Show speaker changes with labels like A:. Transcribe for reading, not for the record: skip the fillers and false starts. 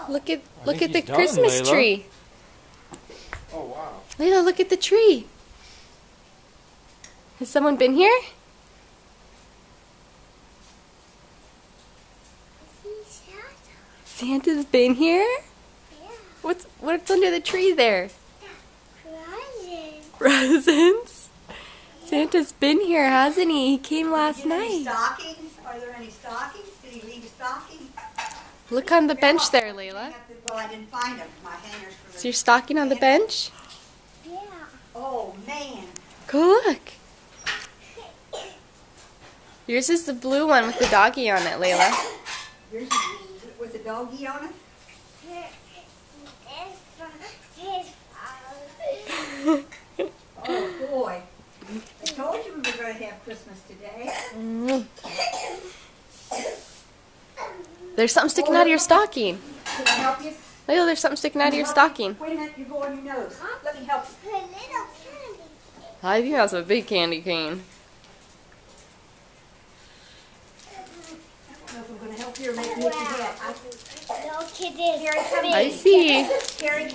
A: Look at the Christmas
B: Layla.
A: tree.
B: Oh, wow.
A: Layla, look at the tree. Has someone been here? Santa's been here?
C: Yeah.
A: What's under the tree there?
C: Presents.
A: Presents? Santa's been here, hasn't he? He came last
D: Any
A: night.
D: stockings? Are there any stockings? Did he leave a stocking?
A: Look on the bench there, Layla.
D: Well, I didn't find them. My hangers for the...
A: Is your stocking on the bench?
C: Yeah.
D: Oh, man.
A: Go look. Yours is the blue one with the doggy on it, Layla.
D: Yours is with the doggy on it? Oh, boy. I told you we were going to have Christmas today.
A: There's something sticking out of your stocking.
D: Can I help you?
A: Layla, there's something sticking out of your stocking.
D: Wait a minute, you go on your nose. Let me help you.
C: Her little candy.
A: I think that's a big candy cane.
D: I don't know if I'm going to help you or make you forget.
C: No kidding.
A: I see.
D: Carrie,